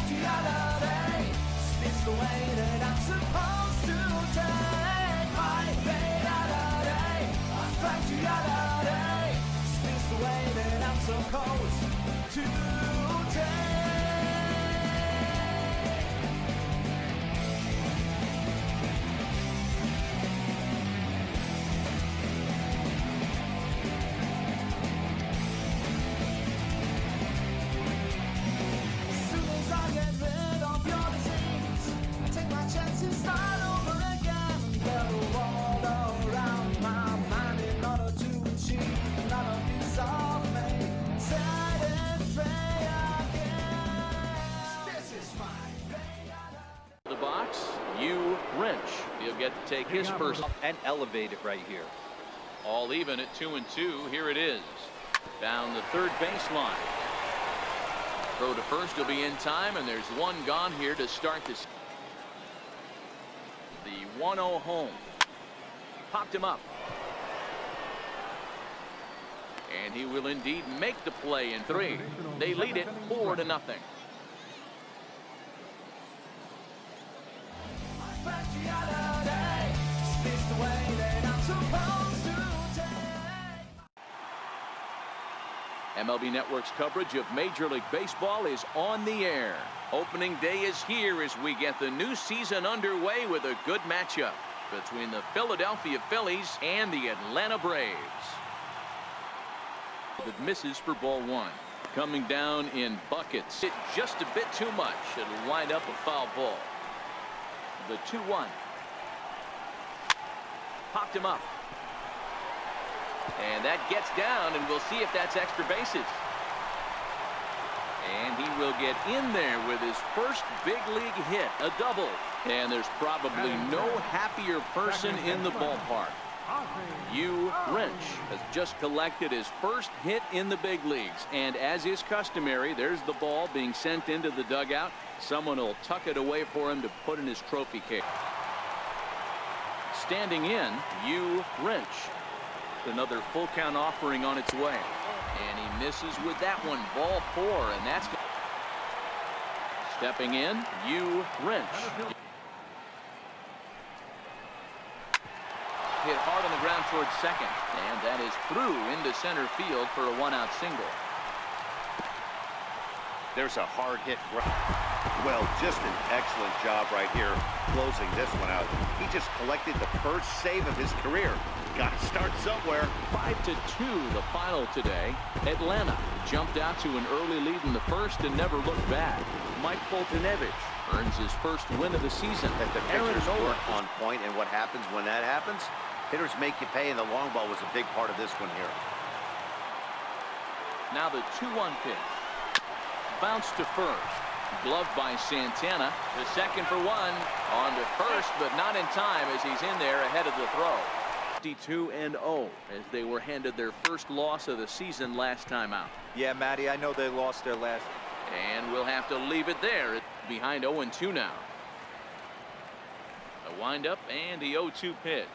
fact the other day, it's the way that I'm supposed to take my day other day. I fact the other day, it's the way that I'm supposed to take. The box, you wrench. He'll get to take his first and elevate it right here. all even at 2-2. Here it is. Down the third baseline. Throw to first will be in time, and there's one gone here to start this. The 1-0 home. Popped him up. And he will indeed make the play in 3. They lead it 4-0. MLB Network's coverage of Major League Baseball is on the air. Opening day is here as we get the new season underway with a good matchup between the Philadelphia Phillies and the Atlanta Braves. It misses for ball 1. Coming down in buckets. It just a bit too much. It'll wind up a foul ball. The 2-1. Popped him up. And that gets down, and we'll see if that's extra bases. And he will get in there with his first big league hit, a double. And there's probably no happier person in the ballpark. Hugh Wrench has just collected his first hit in the big leagues. And as is customary, there's the ball being sent into the dugout. Someone will tuck it away for him to put in his trophy case. Standing in, Hugh Wrench. Another full count offering on its way. And he misses with that one. Ball 4, and that's stepping in, Hugh Wrench. Hit hard on the ground towards second, and that is through into center field for a 1-out single. There's a hard hit. Well, just an excellent job right here closing this one out. He just collected the first save of his career. Got to start somewhere. 5-2 the final today. Atlanta jumped out to an early lead in the first and never looked back. Mike Foltynewicz earns his first win of the season. That the pitchers work on point, and what happens when that happens? Hitters make you pay, and the long ball was a big part of this one here. Now the 2-1 pitch. Bounce to first. Gloved by Santana. The second for 1. On to first, but not in time as he's in there ahead of the throw. 52-0 as they were handed their first loss of the season last time out. Yeah, Matty, I know they lost their last. And we'll have to leave it there. Behind 0-2 now. A windup and the 0-2 pitch.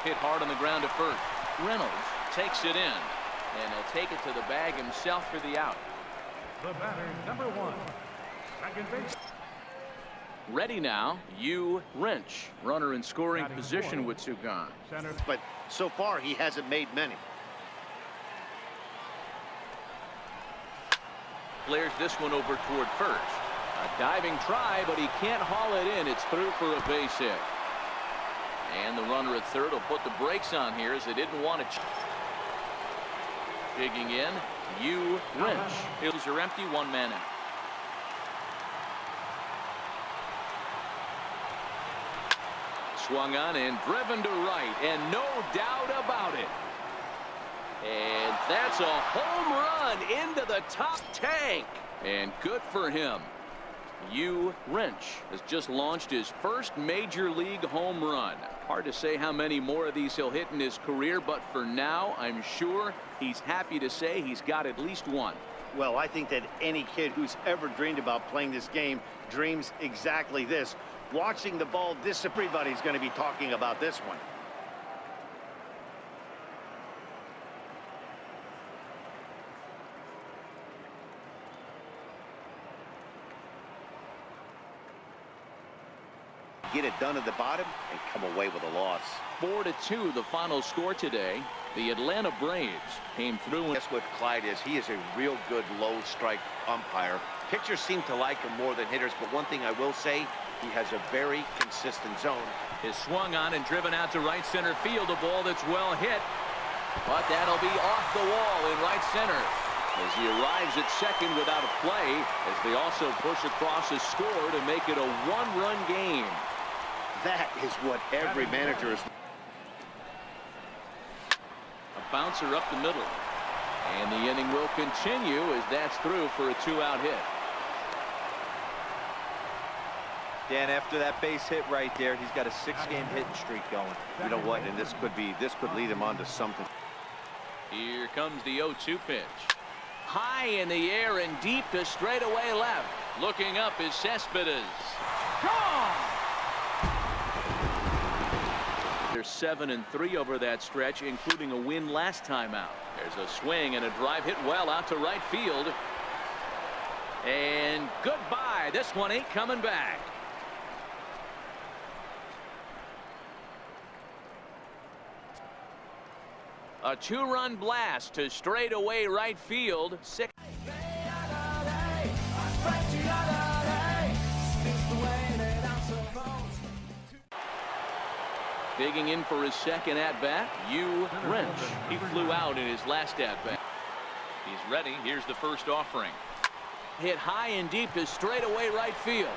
Hit hard on the ground to first. Reynolds takes it in. And he'll take it to the bag himself for the out. The batter, number 1, second base. Ready now, Hugh Wrench. Runner in scoring position with 2 gone. But so far, he hasn't made many. Flares this one over toward first. A diving try, but he can't haul it in. It's through for a base hit. And the runner at third will put the brakes on here as they didn't want to. Digging in, Hugh Wrench. Hills are empty, 1 man out. Swung on and driven to right, and no doubt about it. And that's a home run into the top tank. And good for him. Hugh Wrench has just launched his first major league home run. Hard to say how many more of these he'll hit in his career, but for now, I'm sure he's happy to say he's got at least 1. Well, I think that any kid who's ever dreamed about playing this game dreams exactly this. Watching the ball, everybody's going to be talking about this one. get it done at the bottom and come away with a loss. 4-2 the final score today. The Atlanta Braves came through. Guess what Clyde is? He is a real good low strike umpire. Pitchers seem to like him more than hitters, but one thing I will say, he has a very consistent zone. Is swung on and driven out to right center field. A ball that's well hit, but that'll be off the wall in right center as he arrives at second without a play, as they also push across a score to make it a one-run game. That is what every manager is. A bouncer up the middle, and the inning will continue as that's through for a two-out hit. Dan, after that base hit right there, he's got a 6-game hitting streak going. You know what? And this could lead him on to something. Here comes the 0-2 pitch. High in the air and deep to straightaway left. Looking up is Cespedes. Gone! They're 7-3 over that stretch, including a win last time out. There's a swing and a drive hit well out to right field. And goodbye. This one ain't coming back. A two-run blast to straightaway right field. Digging in for his second at-bat, Hugh Wrench. He flew out in his last at-bat. He's ready. Here's the first offering. Hit high and deep to straightaway right field.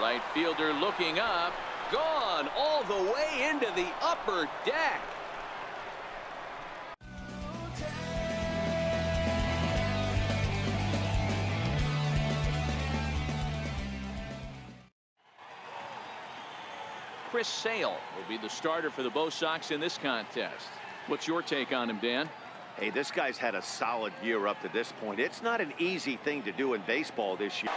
Right fielder looking up. Gone all the way into the upper deck. Chris Sale will be the starter for the Bo Sox in this contest. What's your take on him, Dan? Hey, this guy's had a solid year up to this point. It's not an easy thing to do in baseball this year.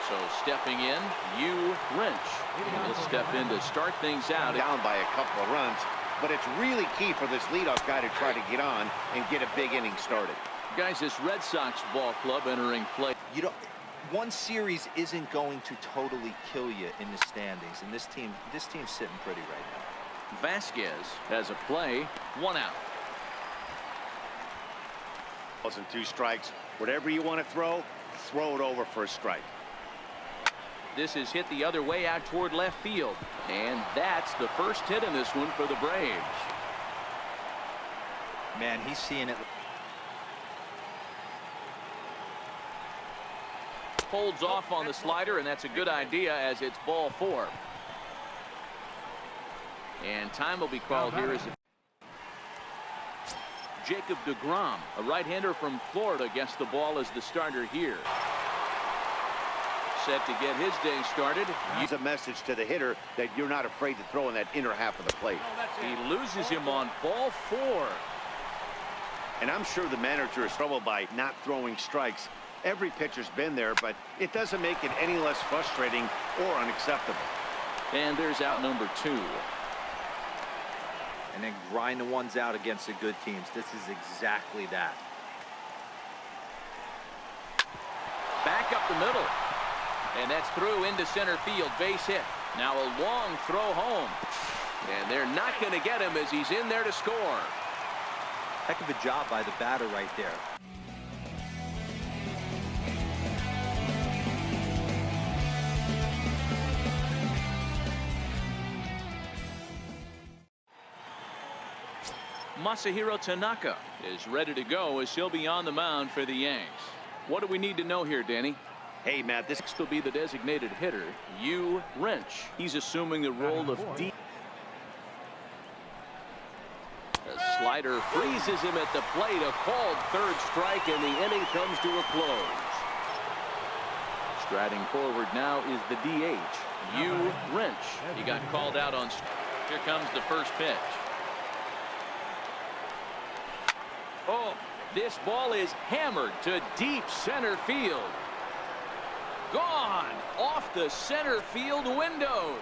So stepping in, Hugh Wrench. He'll step in to start things out. Down by a couple of runs, but it's really key for this leadoff guy to try to get on and get a big inning started. Guys, this Red Sox ball club entering play. You know, one series isn't going to totally kill you in the standings, and this team's sitting pretty right now. Vasquez has a play, one out. Wasn't 2 strikes. Whatever you want to throw it over for a strike. This is hit the other way out toward left field, and that's the first hit in this one for the Braves. Man, he's seeing it. Holds off on the slider, and that's a good idea as it's ball 4. And time will be called here as Jacob deGrom, a right-hander from Florida, gets the ball as the starter here. Set to get his day started. Use a message to the hitter that you're not afraid to throw in that inner half of the plate. He loses him on ball 4. And I'm sure the manager is troubled by not throwing strikes. Every pitcher's been there, but it doesn't make it any less frustrating or unacceptable. And there's out number 2. And then grind the ones out against the good teams. This is exactly that. Back up the middle. And that's through into center field. Base hit. Now a long throw home. And they're not going to get him as he's in there to score. Heck of a job by the batter right there. Masahiro Tanaka is ready to go as he'll be on the mound for the Yanks. What do we need to know here, Danny? Hey, Matt, this will be the designated hitter, Hugh Wrench. He's assuming the role of D. The slider freezes him at the plate. A called third strike, and the inning comes to a close. Striding forward now is the DH, Hugh Wrench. He got called out on. Here comes the first pitch. Oh, this ball is hammered to deep center field. Gone off the center field windows.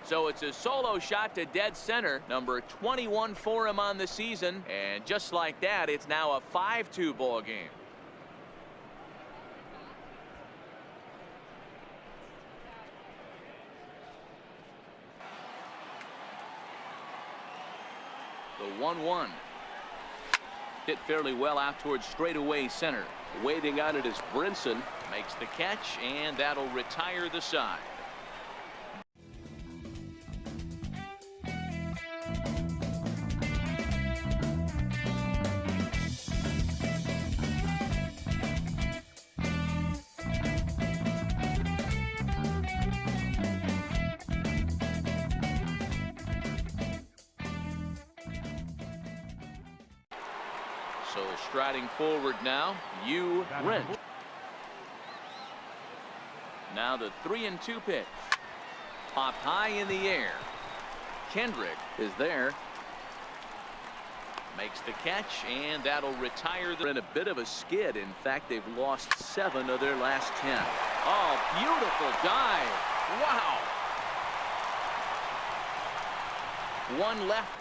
So it's a solo shot to dead center, number 21 for him on the season, and just like that, it's now a 5-2 ball game. The 1-1. Hit fairly well out towards straightaway center. Waiting on it is Brinson. Makes the catch, and that'll retire the side. So striding forward now, you Rent. Now the 3-2 pitch. Popped high in the air. Kendrick is there. Makes the catch, and that'll retire. They're in a bit of a skid. In fact, they've lost 7 of their last 10. Oh, beautiful dive. Wow. One left.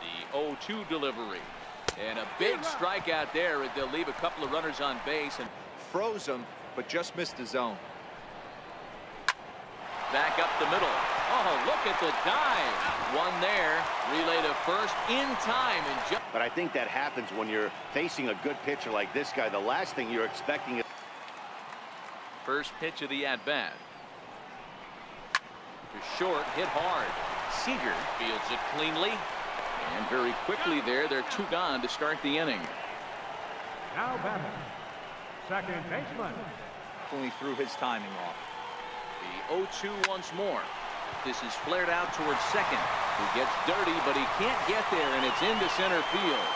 The 0-2 delivery. And a big strikeout there. They'll leave a couple of runners on base and Froze him, but just missed the zone. back up the middle. Oh, look at the dive. One there. Relay to first in time. And but I think that happens when you're facing a good pitcher like this guy. The last thing you're expecting is first pitch of the at-bat. Short, hit hard. Seager fields it cleanly. And very quickly there, they're 2 gone to start the inning. Now batting, second baseman. Only threw his timing off. The 0-2 once more. This is flared out towards second. He gets dirty, but he can't get there, and it's into center field.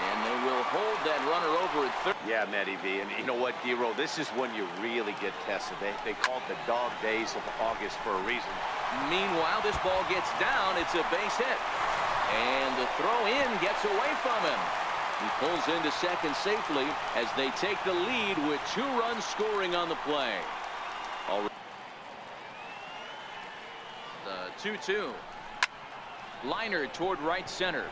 And they will hold that runner over at third. Yeah, Matty V. And you know what, D-Roll? This is when you really get tested. They call it the dog days of August for a reason. Meanwhile, this ball gets down. It's a base hit. And the throw in gets away from him. He pulls into second safely as they take the lead with 2 runs scoring on the play. The 2-2. Liner toward right center.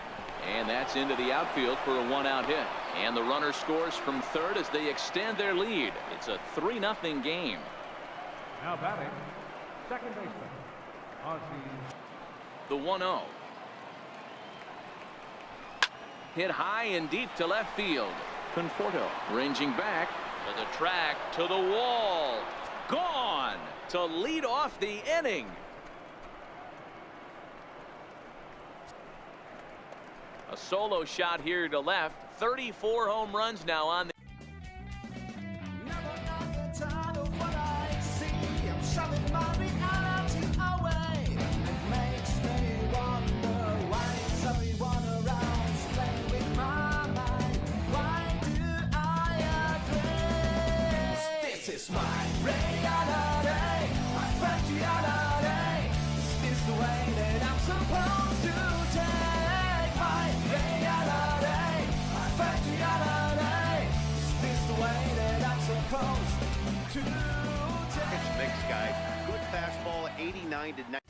And that's into the outfield for a 1-out hit. And the runner scores from third as they extend their lead. It's a 3-0 game. Now batting, second baseman, Ozzie. The 1-0. Hit high and deep to left field. Conforto ranging back to the track, to the wall. Gone to lead off the inning. A solo shot here to left. 34 home runs now on the pitch mix guy. Good fastball, 89 to 90.